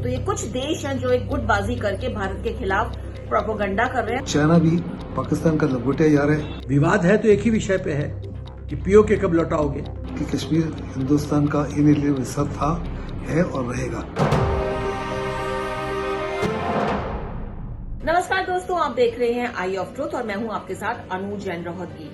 तो ये कुछ देश हैं जो एक गुटबाजी करके भारत के खिलाफ प्रोपेगेंडा कर रहे हैं। चाइना भी पाकिस्तान का लंगोटिया जा रहा है। विवाद है तो एक ही विषय पे है कि पीओके कब लौटाओगे। कि कश्मीर हिंदुस्तान का इनएलिजिबल हिस्सा था, है और रहेगा। नमस्कार दोस्तों, आप देख रहे हैं आई ऑफ ट्रुथ और मैं हूं आपके साथ अनु जैन रोहतगी।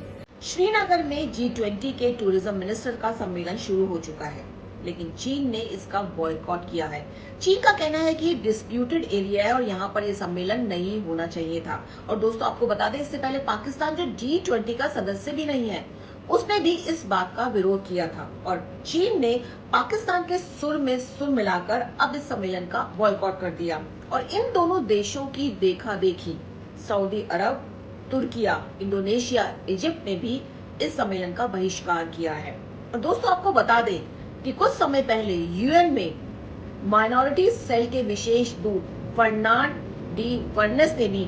श्रीनगर में G20 के टूरिज्म मिनिस्टर का सम्मेलन शुरू हो चुका है, लेकिन चीन ने इसका बॉयकॉट किया है। चीन का कहना है कि डिस्प्यूटेड एरिया है और यहाँ पर ये सम्मेलन नहीं होना चाहिए था। और दोस्तों आपको बता दें, इससे पहले पाकिस्तान जो G20 का सदस्य भी नहीं है, उसने भी इस बात का विरोध किया था और चीन ने पाकिस्तान के सुर में सुर मिलाकर अब इस सम्मेलन का बॉयकॉट कर दिया। और इन दोनों देशों की देखा देखी सऊदी अरब, तुर्किया, इंडोनेशिया, इजिप्ट ने भी इस सम्मेलन का बहिष्कार किया है। और दोस्तों आपको बता दें कि कुछ समय पहले यूएन में माइनॉरिटी सेल के विशेष दूत फर्नांड डी वर्नेस ने भी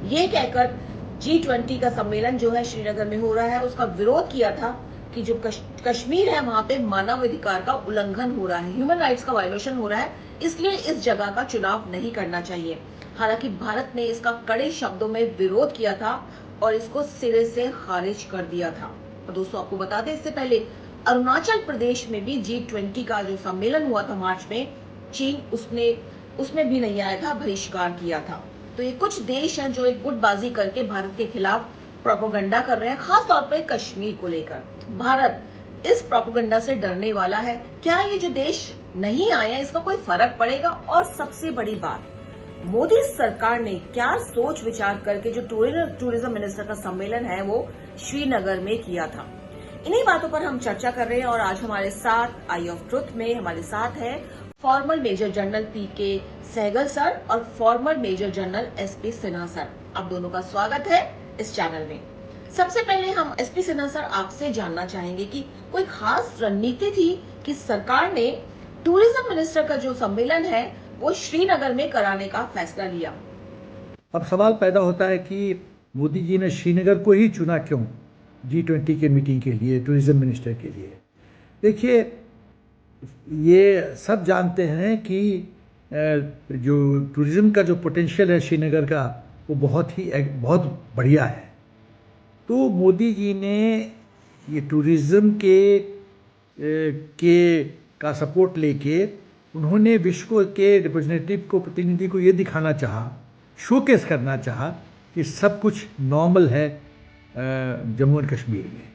ये कहकर G20 का सम्मेलन जो है श्रीनगर में हो रहा है उसका विरोध किया था कि जो कश्मीर है वहां पे मानव अधिकार का उल्लंघन हो रहा है, ह्यूमन राइट्स का वायलेशन हो रहा है, इसलिए इस जगह का चुनाव नहीं करना चाहिए। हालांकि भारत ने इसका कड़े शब्दों में विरोध किया था और इसको सिरे से खारिज कर दिया था। और दोस्तों आपको बता दें, इससे पहले अरुणाचल प्रदेश में भी G20 का जो सम्मेलन हुआ था मार्च में, चीन उसमें भी नहीं आया था, बहिष्कार किया था। तो ये कुछ देश हैं जो एक गुटबाजी करके भारत के खिलाफ प्रोपेगेंडा कर रहे हैं, खास तौर पे कश्मीर को लेकर। भारत इस प्रोपेगेंडा से डरने वाला है। क्या ये जो देश नहीं आए हैं इसका कोई फर्क पड़ेगा? और सबसे बड़ी बात, मोदी सरकार ने क्या सोच विचार करके जो टूरिज्म मिनिस्टर का सम्मेलन है वो श्रीनगर में किया था। इन्हीं बातों पर हम चर्चा कर रहे हैं और आज हमारे साथ आई ऑफ ट्रुथ में हमारे साथ है former major general PK Sahgal sir और former major general SP Sinha sir. आप दोनों का स्वागत है इस चैनल में। सबसे पहले हम SP सिन्हा सर आपसे जानना चाहेंगे कि कोई खास रणनीति थी कि सरकार ने टूरिज्म मिनिस्टर का जो सम्मेलन है वो श्रीनगर में कराने का फैसला लिया। अब सवाल पैदा होता है कि मोदी जी ने श्रीनगर को ही चुना क्यों G20 के मीटिंग के लिए, टूरिज्म मिनिस्टर के लिए। देखिए, ये सब जानते हैं कि जो टूरिज़्म का जो पोटेंशियल है श्रीनगर का वो बहुत बढ़िया है। तो मोदी जी ने ये टूरिज़्म का सपोर्ट लेके उन्होंने विश्व के रिप्रेजेंटेटिव को, प्रतिनिधि को ये दिखाना चाहा, शोकेस करना चाहा कि सब कुछ नॉर्मल है जम्मू एंड कश्मीर में।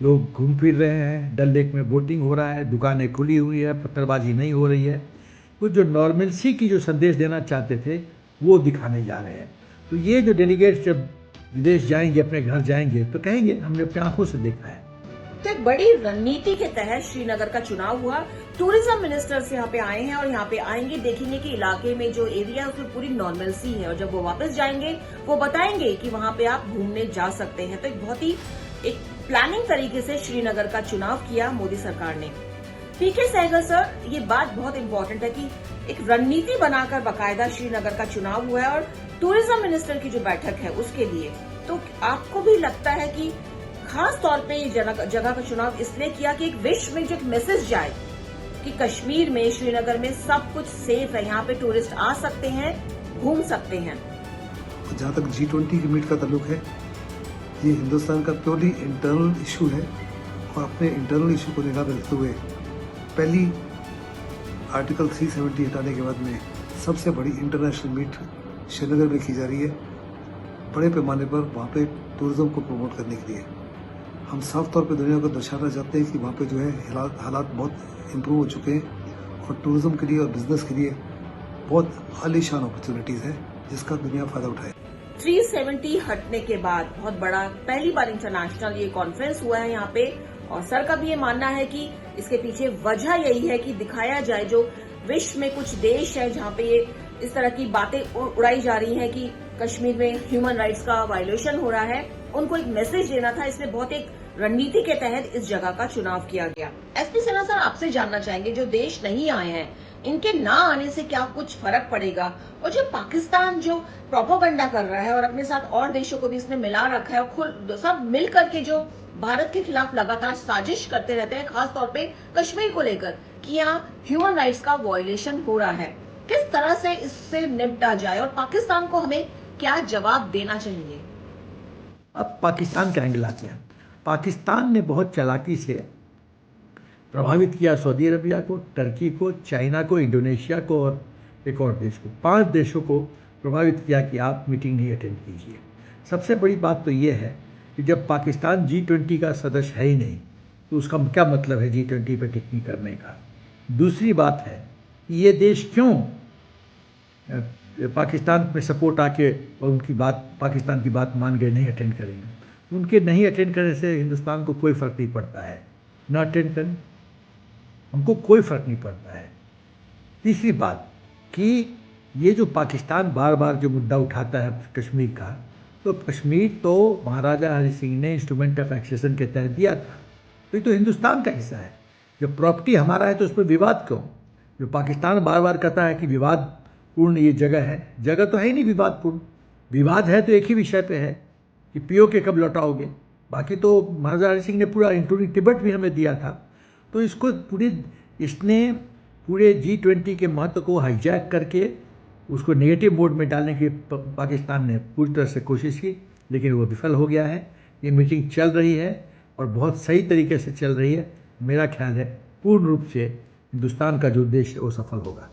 लोग घूम फिर रहे हैं, डल लेक में बोटिंग हो रहा है, दुकानें खुली हुई है, पत्थरबाजी नहीं हो रही है। वो जो नॉर्मलसी की जो संदेश देना चाहते थे वो दिखाने जा रहे हैं। तो ये जो डेलीगेट्स जब विदेश जाएंगे, अपने घर जाएंगे, तो कहेंगे हमने अपनी आंखों से देखा है। तो एक बड़ी रणनीति के तहत श्रीनगर का चुनाव हुआ। टूरिज्म मिनिस्टर्स यहाँ पे आए हैं और यहाँ पे आएंगे, देखेंगे कि इलाके में जो एरिया है उसमें पूरी नॉर्मलसी है और जब वो वापस जाएंगे वो बताएंगे कि वहाँ पे आप घूमने जा सकते हैं। तो एक बहुत ही एक प्लानिंग तरीके से श्रीनगर का चुनाव किया मोदी सरकार ने। PK सहगल सर, ये बात बहुत इंपॉर्टेंट है कि एक रणनीति बनाकर बाकायदा श्रीनगर का चुनाव हुआ है और टूरिज्म मिनिस्टर की जो बैठक है उसके लिए। तो आपको भी लगता है कि खास तौर पे ये जगह का चुनाव इसलिए किया कि एक विश्व में जो एक मैसेज जाए कि कश्मीर में, श्रीनगर में सब कुछ सेफ है, यहाँ पे टूरिस्ट आ सकते हैं, घूम सकते हैं। जहाँ तक G20 की मीट का ताल्लुक है, ये हिंदुस्तान का प्योरली इंटरनल इशू है और अपने इंटरनल इशू को निगाह में रखते हुए पहली आर्टिकल 370 हटाने के बाद में सबसे बड़ी इंटरनेशनल मीट श्रीनगर में की जा रही है, बड़े पैमाने पर वहाँ पे टूरिज्म को प्रमोट करने के लिए। हम साफ तौर पे दुनिया को दर्शाना चाहते हैं कि वहाँ पे जो है हालात बहुत इम्प्रूव हो चुके हैं और टूरिज्म के लिए और बिजनेस के लिए बहुत आलीशान अपॉर्चुनिटीज़ है जिसका दुनिया फ़ायदा उठाए। 370 हटने के बाद बहुत बड़ा पहली बार इंटरनेशनल ये कॉन्फ्रेंस हुआ है यहाँ पे और सर का भी ये मानना है कि इसके पीछे वजह यही है कि दिखाया जाए जो विश्व में कुछ देश है जहाँ पे ये इस तरह की बातें उड़ाई जा रही हैं कि कश्मीर में ह्यूमन राइट्स का वायलेशन हो रहा है, उनको एक मैसेज देना था। इसलिए बहुत एक रणनीति के तहत इस जगह का चुनाव किया गया। SP सिन्हा सर, आपसे जानना चाहेंगे जो देश नहीं आए हैं इनके ना आने से क्या कुछ फर्क पड़ेगा? और जो पाकिस्तान जो प्रोपेगेंडा कर रहा है और अपने साथ और देशों को भी इसने मिला रखा है और खुद सब मिल करके जो भारत के खिलाफ लगातार साजिश करते रहते हैं, खास तौर पे कश्मीर को लेकर कि यहाँ ह्यूमन राइट्स का वायलेशन हो रहा है, किस तरह से इससे निपटा जाए और पाकिस्तान को हमें क्या जवाब देना चाहिए? अब पाकिस्तान का एंगल आते हैं। पाकिस्तान ने बहुत चालाकी से प्रभावित किया सऊदी अरबिया को, टर्की को, चाइना को, इंडोनेशिया को और एक और देश को, 5 देशों को प्रभावित किया कि आप मीटिंग नहीं अटेंड कीजिए। सबसे बड़ी बात तो ये है कि जब पाकिस्तान G20 का सदस्य है ही नहीं तो उसका क्या मतलब है G20 पे टिप्पणी करने का। दूसरी बात है कि ये देश क्यों पाकिस्तान में सपोर्ट आके और उनकी बात, पाकिस्तान की बात मान गए, नहीं अटेंड करेंगे। उनके नहीं अटेंड करने से हिंदुस्तान को कोई फ़र्क नहीं पड़ता है, ना अटेंड करें, हमको कोई फ़र्क नहीं पड़ता है। तीसरी बात कि ये जो पाकिस्तान बार बार जो मुद्दा उठाता है कश्मीर का, तो कश्मीर तो महाराजा हरि सिंह ने इंस्ट्रूमेंट ऑफ एक्सेशन के तहत दिया था, तो ये तो हिंदुस्तान का हिस्सा है। जब प्रॉपर्टी हमारा है तो उस पर विवाद क्यों? जो पाकिस्तान बार बार कहता है कि विवादपूर्ण ये जगह है, जगह तो है ही नहीं विवादपूर्ण। विवाद है तो एक ही विषय पे है कि POK कब लौटाओगे। बाकी तो महाराजा हरि सिंह ने पूरा इंक्लूडिंग तिब्बत भी हमें दिया था। तो इसको इसने पूरे G20 के महत्व को हाईजैक करके उसको नेगेटिव मोड में डालने की पाकिस्तान ने पूरी तरह से कोशिश की, लेकिन वो विफल हो गया है। ये मीटिंग चल रही है और बहुत सही तरीके से चल रही है। मेरा ख्याल है पूर्ण रूप से हिंदुस्तान का जो उद्देश्य है वो सफल होगा।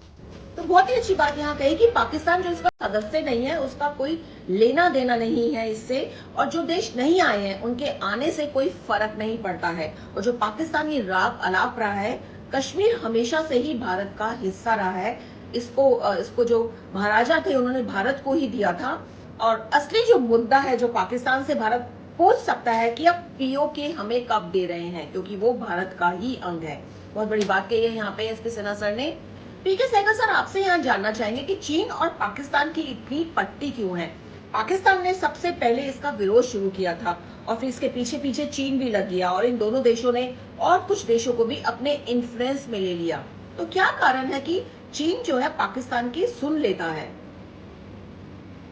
तो बहुत ही अच्छी बात यहाँ कही कि पाकिस्तान जो इसका सदस्य नहीं है उसका कोई लेना देना नहीं है इससे, और जो देश नहीं आए हैं उनके आने से कोई फर्क नहीं पड़ता है। और जो पाकिस्तानी राग अलाप रहा है, कश्मीर हमेशा से ही भारत का हिस्सा रहा है। इसको जो महाराजा थे उन्होंने भारत को ही दिया था। और असली जो मुद्दा है जो पाकिस्तान से भारत पूछ सकता है कि अब POK हमें कब दे रहे हैं, क्योंकि वो भारत का ही अंग है। बहुत बड़ी बात कही है यहाँ पे SP सिन्हा सर ने। PK सहगल सर, आपसे यहाँ जानना चाहेंगे कि चीन और पाकिस्तान की इतनी पट्टी क्यों है? पाकिस्तान ने सबसे पहले इसका विरोध शुरू किया था और फिर इसके पीछे पीछे चीन भी लग गया और इन दोनों देशों ने और कुछ देशों को भी अपने इन्फ्लुएंस में ले लिया। तो क्या कारण है कि चीन जो है पाकिस्तान की सुन लेता है?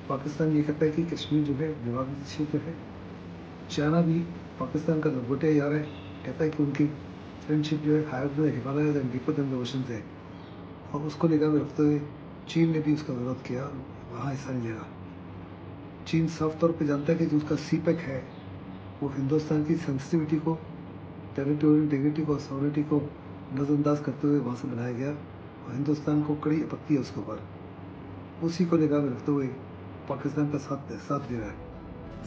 पाकिस्तान ये कहता है कि कश्मीर जो है विवादित क्षेत्र है। चाइना भी पाकिस्तान का लंगोटिया यार है, कहता है कि उनकी फ्रेंडशिप जो है higher than Himalayas and deeper than the ocean है, और उसको निगाह में रखते हुए चीन ने भी उसका विरोध किया, वहाँ हिस्सा नहीं लेगा। चीन साफ तौर पे जानता है कि जो उसका CPEC है वो हिंदुस्तान की सेंसिटिविटी को, टेरिटोरियल इंटीग्रिटी को, सॉवरेनिटी को नज़रअंदाज करते हुए वहाँ से बनाया गया, और हिंदुस्तान को कड़ी आपत्ति है उसके ऊपर। उसी को निगाह में रखते हुए पाकिस्तान का साथ दे रहा है।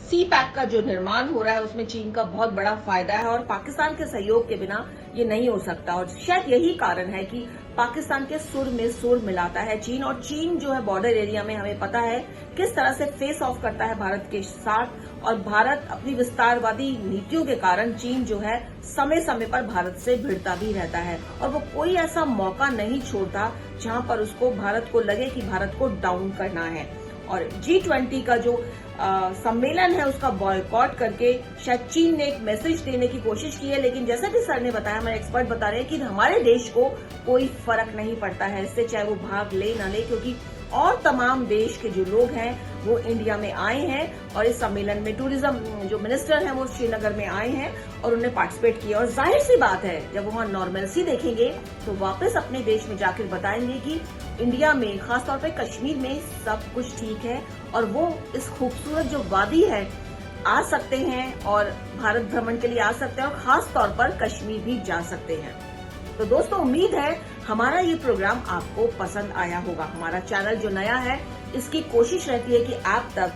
CPEC का जो निर्माण हो रहा है उसमें चीन का बहुत बड़ा फायदा है और पाकिस्तान के सहयोग के बिना ये नहीं हो सकता। और शायद यही कारण है कि पाकिस्तान के सुर में सुर मिलाता है चीन। और चीन जो है बॉर्डर एरिया में हमें पता है किस तरह से फेस ऑफ करता है भारत के साथ, और भारत अपनी विस्तारवादी नीतियों के कारण चीन जो है समय समय पर भारत से भिड़ता भी रहता है और वो कोई ऐसा मौका नहीं छोड़ता जहां पर उसको भारत को लगे कि भारत को डाउन करना है। और G20 का जो सम्मेलन है उसका बॉयकॉट करके शायद चीन ने एक मैसेज देने की कोशिश की है, लेकिन जैसा कि सर ने बताया, हमारे एक्सपर्ट बता रहे हैं कि हमारे देश को कोई फर्क नहीं पड़ता है इससे, चाहे वो भाग ले ना ले, क्योंकि और तमाम देश के जो लोग हैं वो इंडिया में आए हैं और इस सम्मेलन में टूरिज्म जो मिनिस्टर हैं वो श्रीनगर में आए हैं और उन्होंने पार्टिसिपेट किया। और जाहिर सी बात है जब वहाँ नॉर्मलसी देखेंगे तो वापस अपने देश में जाकर बताएंगे कि इंडिया में, खासतौर पे कश्मीर में सब कुछ ठीक है और वो इस खूबसूरत जो वादी है आ सकते हैं और भारत भ्रमण के लिए आ सकते हैं और खास तौर पर कश्मीर भी जा सकते हैं। तो दोस्तों, उम्मीद है हमारा ये प्रोग्राम आपको पसंद आया होगा। हमारा चैनल जो नया है इसकी कोशिश रहती है कि आप तक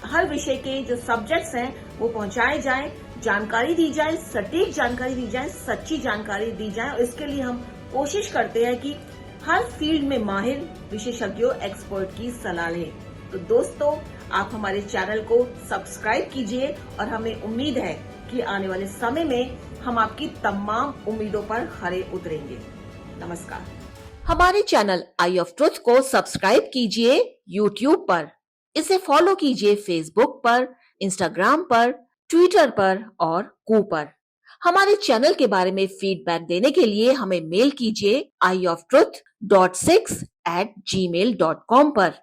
हर विषय के जो सब्जेक्ट्स हैं वो पहुंचाए जाएं, जानकारी दी जाए, सटीक जानकारी दी जाए, सच्ची जानकारी दी जाए। और इसके लिए हम कोशिश करते हैं कि हर फील्ड में माहिर विशेषज्ञों, एक्सपर्ट की सलाह लें। तो दोस्तों, आप हमारे चैनल को सब्सक्राइब कीजिए और हमें उम्मीद है कि आने वाले समय में हम आपकी तमाम उम्मीदों पर खरे उतरेंगे। नमस्कार। हमारे चैनल आई ऑफ ट्रुथ को सब्सक्राइब कीजिए YouTube पर, इसे फॉलो कीजिए Facebook पर, Instagram पर, Twitter पर और कू पर। हमारे चैनल के बारे में फीडबैक देने के लिए हमें मेल कीजिए ioftruth.6@gmail.com पर।